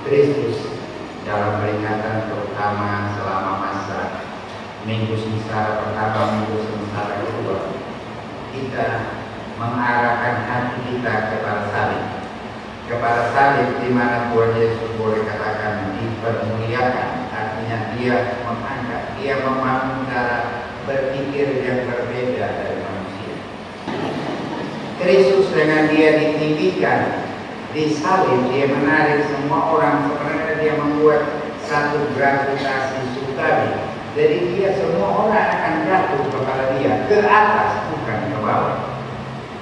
Kristus dalam peringatan terutama selama masa Minggu Sengsara pertama, Minggu Sengsara kedua, kita mengarahkan hati kita kepada salib di mana Tuhan Yesus boleh katakan dipermuliakan. Artinya dia mengangkat, dia membangun cara berpikir yang berbeda dari manusia. Kristus dengan dia ditinggikan di salib, dia menarik semua orang. Sebenarnya dia membuat satu gravitasi surgawi. Jadi dia semua orang akan jatuh kepada dia, ke atas bukan ke bawah.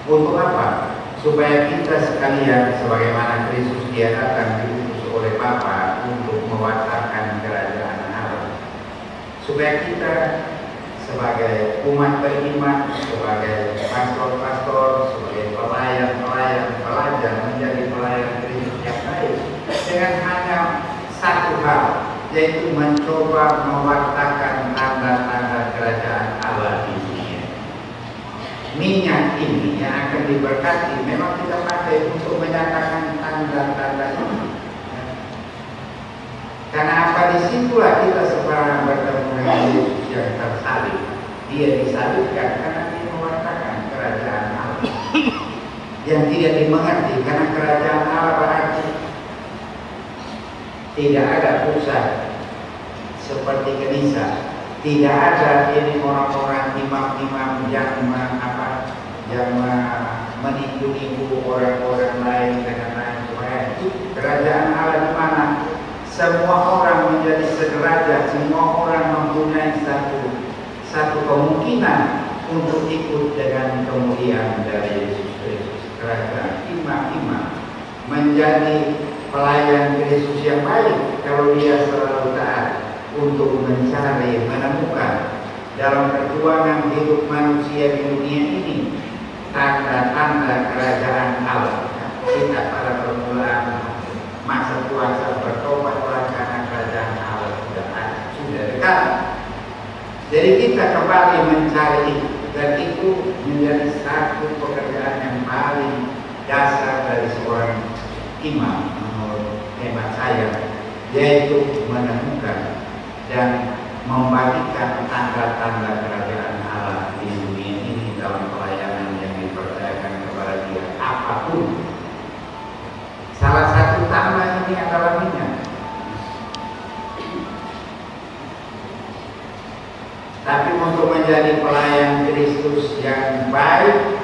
Untuk apa? Supaya kita sekalian sebagaimana Kristus dia datang diutus oleh Bapa untuk mewartakan kerajaan Allah. Supaya kita sebagai umat beriman, sebagai pastor-pastor, sebagai pelayan-pelayan, pelajar menjadi pelayan Kristus yang baik dengan hanya satu hal, yaitu mencoba mewartakan tanda-tanda kerajaan Allah di dunia. Minyak ini yang akan diberkati memang kita pakai untuk menyatakan tanda-tanda ini. Karena apa? Disitulah kita sekarang bertemu dengan Yesus yang tersalib. Dia disalibkan karena dia mewartakan kerajaan Allah yang tidak dimengerti, karena kerajaan Allah berarti tidak ada pusat seperti Kenisa, tidak ada ini orang-orang imam-imam yang menipu-nipu orang-orang lain dengan lain supaya kerajaan Allah di mana semua orang menjadi sederajat, semua orang mempunyai satu kemungkinan untuk ikut dengan kemuliaan dari Yesus Kristus. Kerajaan imam-imam menjadi pelayan Kristus yang baik kalau dia selalu taat untuk mencari, menemukan dalam perjuangan hidup manusia di dunia ini tanda-tanda kerajaan Allah. Kita pada permulaan masa puasa bertobatlah karena kerajaan Allah sudah dekat. Jadi kita kembali mencari itu, dan itu menjadi satu pekerjaan yang paling dasar dari seorang imam menurut hemat saya, yaitu menemukan dan membagikan tanda-tanda kerajaan Allah di dunia ini dalam pelayanan yang dipercayakan kepada dia apapun. Salah satu tanda ini adalah minyak. Tapi untuk menjadi pelayan Kristus yang baik,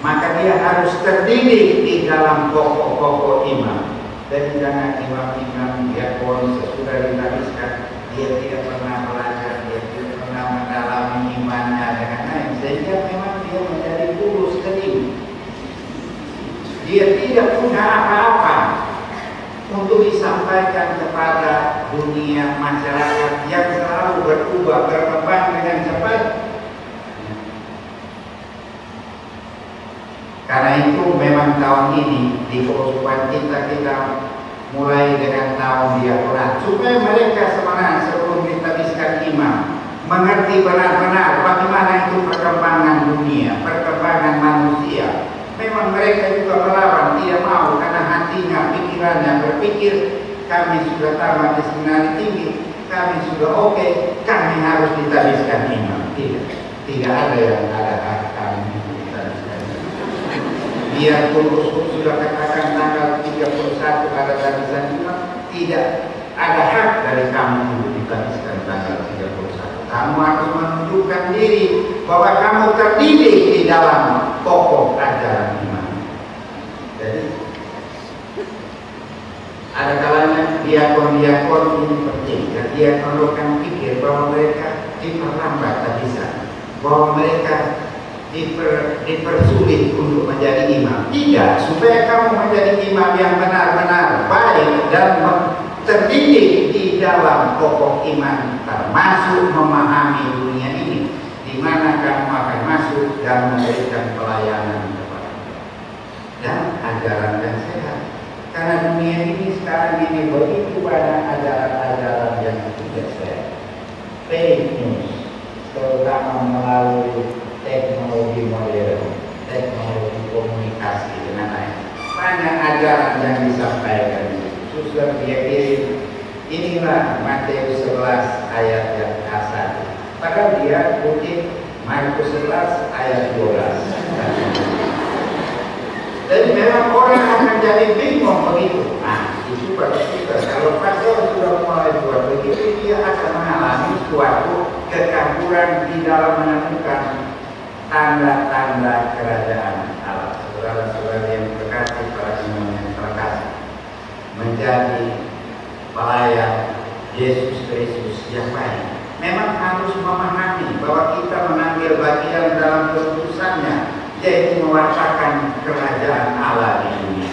maka dia harus terdidik di dalam pokok-pokok iman. Dan jangan imam-imam diakon sesudah dihabiskan, dia tidak pernah belajar, dia tidak pernah mendalami imannya dengan lain, sehingga memang dia menjadi kurus kering. Dia tidak punya apa-apa untuk disampaikan kepada dunia masyarakat yang selalu berubah, berkembang dengan cepat. Karena itu memang tahun ini di keuskupan kita mulai dengan tahun diakonat, supaya mereka sebenarnya sebelum ditabiskan imam mengerti benar-benar bagaimana itu perkembangan dunia, perkembangan manusia. Memang mereka juga melawan, tidak mau, karena hatinya, pikirannya berpikir kami sudah tamat di seminari tinggi, kami sudah oke, kami harus ditabiskan imam. Tidak ada yang ada hak kami untuk ditabiskan imam. Biarpun uskup sudah katakan tanggal 31 ada tabisan imam, tidak ada hak dari kamu untuk ditabiskan tanggal 31. Kamu harus menunjukkan diri bahwa kamu terdidik di dalam pokok ajaran iman. Jadi ada kalanya diakon-diakon ini penting, dan diakon akan pikir bahwa mereka diperlambat tabisan, bahwa mereka dipersulit untuk menjadi imam. Tidak, supaya kamu menjadi imam yang benar-benar baik dan terdidik di dalam pokok iman, termasuk memahami dunia ini, di mana kamu akan masuk dan memberikan pelayanan kepada dan ajaran yang sehat. Karena dunia ini sekarang ini begitu banyak ajaran-ajaran yang tidak sehat, fake news, terutama melalui teknologi modern, teknologi komunikasi dengan lain. Banyak ajaran yang disampaikan. Suster dia kiri Inilah Matius 11 ayat yang asal. Padahal dia kutip Markus 11 ayat 12. Dan memang orang akan jadi bingung begitu. Nah, itu pada kita. Kalau pastor sudah mulai buat begitu, dia akan mengalami suatu kekampuran di dalam menemukan tanda-tanda kerajaan Allah. Saudara-saudara yang terkasih, para imam yang terkasih, menjadi pelayan Yesus Kristus yang baik memang harus memahami bahwa kita mengambil bagian dalam keputusannya, yaitu mewartakan kerajaan Allah di dunia.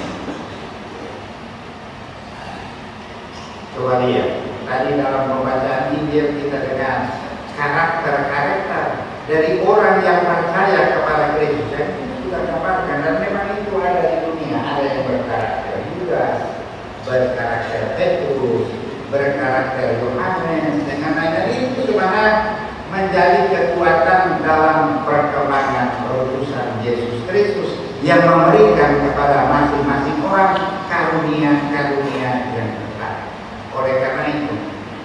Coba lihat tadi dalam pembacaan Injil kita dengan karakter-karakter dari orang yang percaya kepada Kristus yang itu sudah gambarkan, dan memang itu ada di dunia. Ada yang berkarakter Yudas, berkarakter Petrus, berkarakter Yohanes, dengan lain-lain. Itu sebenarnya menjadi kekuatan dalam perkembangan perutusan Yesus Kristus yang memberikan kepada masing-masing orang karunia-karunia yang tetap. Oleh karena itu,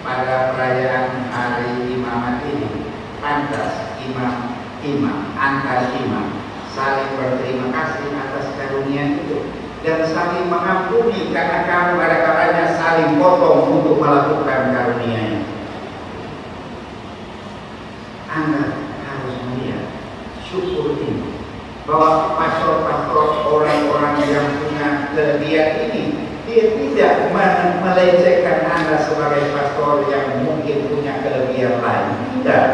pada perayaan hari imamat ini, pantas imam antar imam saling berterima kasih atas karunia itu dan saling mengampuni karena kamu pada kalanya saling potong untuk melakukan karunia ini. Anda harus melihat syukur ini bahwa pastor-pastor, orang-orang yang punya kelebihan ini, dia tidak melecehkan Anda sebagai pastor yang mungkin punya kelebihan lain. Tidak.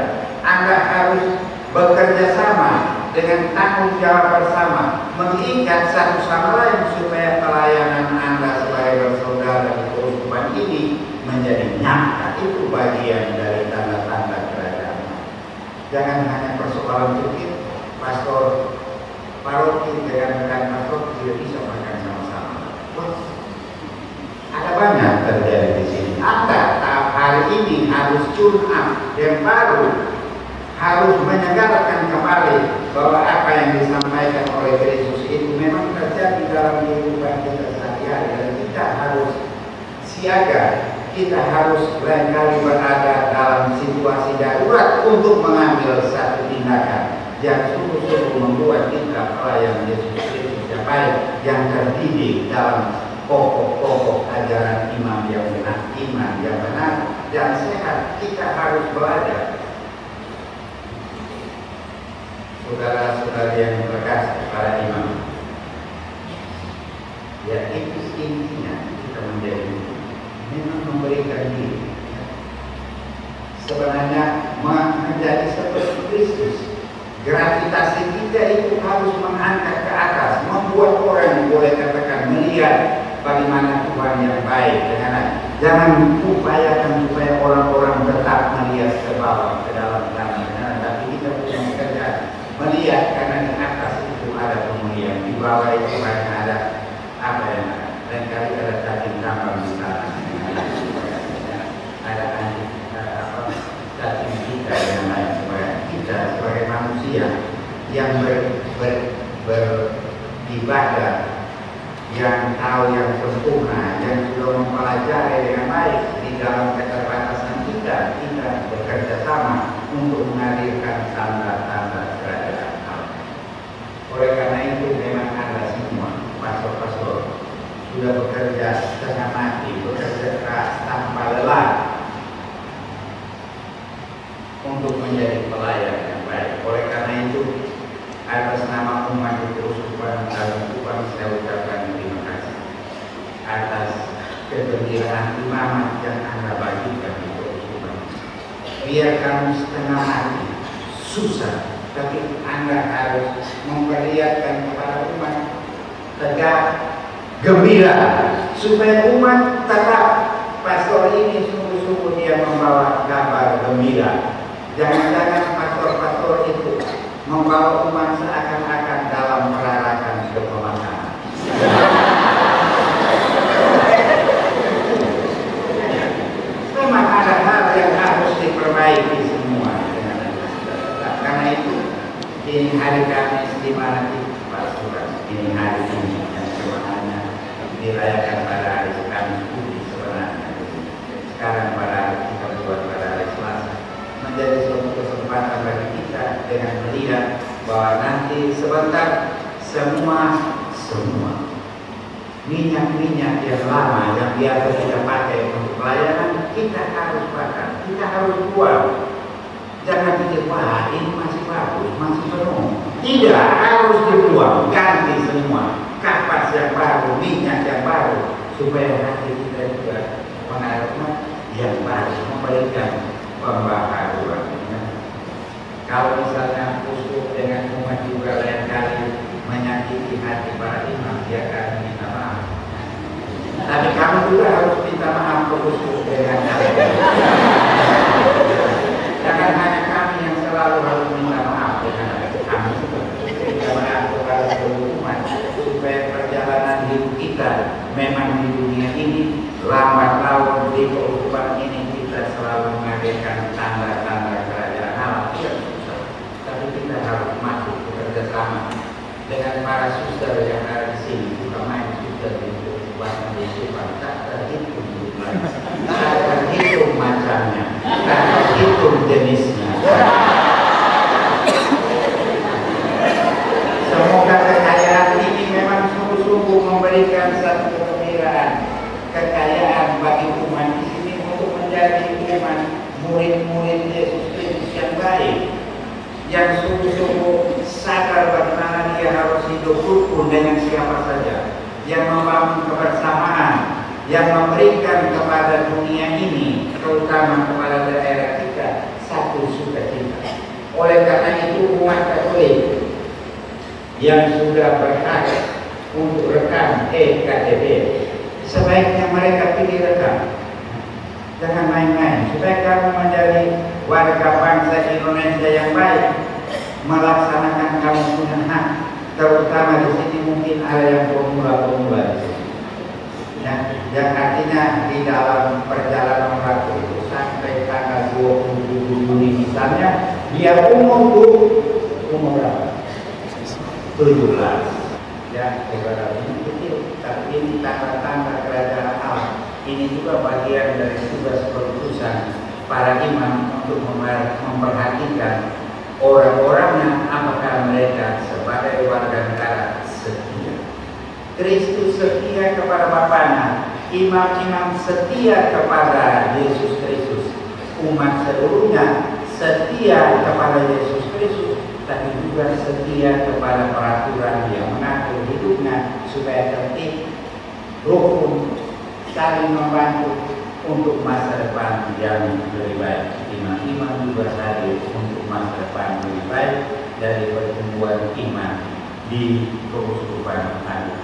Anda harus bekerja sama dengan tanggung jawab bersama, mengikat satu sama lain supaya pelayanan Anda sebagai bersaudara di kehidupan ini menjadi nyata. Itu bagian dari tanda-tanda kerajaan. Jangan hanya persoalan sedikit, pastor paroki dengan rekan pastor tidak bisa makan sama-sama. Ada banyak terjadi di sini. Anda hari ini harus tune up yang baru, harus menyegarkan kembali bahwa apa yang disampaikan oleh Kristus itu memang terjadi dalam kehidupan kita sehari-hari, dan kita harus siaga. Kita harus barangkali berada dalam situasi darurat untuk mengambil satu tindakan yang sungguh-sungguh membuat kita pelayan Yesus Kristus yang baik, yang terdidik dalam pokok-pokok ajaran iman yang benar dan sehat. Kita harus belajar. Saudara-saudari yang terkasih, para imam, ya itu intinya kita menjadi memang memberikan diri, sebenarnya menjadi seperti Kristus. Gravitasi kita itu harus mengangkat ke atas, membuat orang boleh katakan melihat bagaimana Tuhan yang baik. Jangan upayakan supaya orang-orang tetap melihat ke bawah, ke dalam tanah, tapi kita punya pekerjaan melihat, karena di atas itu ada kemuliaan, di bawah itu hanya ada apa yang ada. Dan kali ada cacing tambang di sana, ada cacing kita yang lain. Kita sebagai manusia yang beribadah, yang tahu yang sempurna, yang sudah mempelajari dengan baik di dalam keterbatasan kita bekerja sama untuk menghadirkan tanda-tanda kerajaan Allah. Oleh karena itu memang Anda semua pastor-pastor sudah bekerja setengah mati, bekerja keras tanpa lelah untuk menjadi pelayan yang baik. Oleh karena itu, atas nama umat Keuskupan dalam Tuhan, saya ucapkan terima kasih atas kegembiraan imamat yang Anda bagikan di Keuskupan. Biar kamu setengah mati, susah, tapi Anda harus memperlihatkan kepada umat tegak, gembira, supaya umat tetap pastor ini sungguh-sungguh dia membawa gambar gembira. Jangan-jangan pastor-pastor itu membawa umat seakan-akan dalam perarakan kepemakaman. Memang ada hal yang harus diperbaiki semua. Karena itu, ini hari Kamis di mana Pasukan, ini hari ini yang sebenarnya dirayakan pada hari Kamis Putih sebenarnya. bahwa nanti sebentar semua minyak-minyak yang lama yang biasa kita pakai untuk pelayanan kita harus bakar, kita harus buang. Jangan pikir, wah ini masih bagus, masih penuh. Tidak, harus dibuang, ganti semua. Kapas yang baru, minyak yang baru, supaya nanti kita juga mengalami yang baru, memberikan pembaharuan. Kalau misalnya uskup dengan umat juga lain kali menyakiti hati para imam, dia akan minta maaf. Tapi kamu juga harus minta maaf ke uskup dengan cara. Jangan hanya kami yang selalu harus minta maaf dengan kami juga. Minta maaf kepada seluruh umat supaya perjalanan hidup kita memang di dunia ini lambat laun di kehidupan ini kita selalu mengadakan tanda-tanda kerajaan Allah. Tapi kita harus masuk bekerja sama dengan para suster yang ada di sini, bukan main suster di kehidupan kehidupan tak terhitung jumlahnya, tak terhitung macamnya, tak terhitung jenisnya. Semoga kekayaan ini memang sungguh-sungguh memberikan satu kekayaan bagi umat di sini untuk menjadi umat murid-murid Yesus Kristus yang baik, yang sungguh-sungguh sadar bagaimana dia harus hidup rukun dengan siapa saja, yang membangun kebersamaan, yang memberikan kepada dunia ini, terutama kepada daerah kita, satu sukacita. Oleh karena itu umat Katolik yang sudah berhak untuk rekam EKTP, sebaiknya mereka pilih rekam. Jangan main-main, supaya kamu menjadi warga bangsa Indonesia yang baik, melaksanakan kamu punya hak. Terutama di sini mungkin ada yang pemula-pemula di sini. Ya, yang artinya di dalam perjalanan waktu itu sampai tanggal 27 Juni misalnya, dia umur berapa? 17. Ya, saudara, ini kecil, tapi ini tanda-tanda kerajaan Allah. Ini juga bagian dari tugas perutusan para imam untuk memperhatikan orang-orangnya apakah mereka sebagai warga negara setia. Kristus setia kepada Bapaknya, imam-imam setia kepada Yesus Kristus, umat seluruhnya setia kepada Yesus Kristus, tapi juga setia kepada peraturan yang mengatur hidupnya supaya tertib, rukun, saling membantu untuk masa depan yang lebih baik. Imam-imam juga hadir untuk masa depan lebih baik dari pertumbuhan iman di keuskupan hari.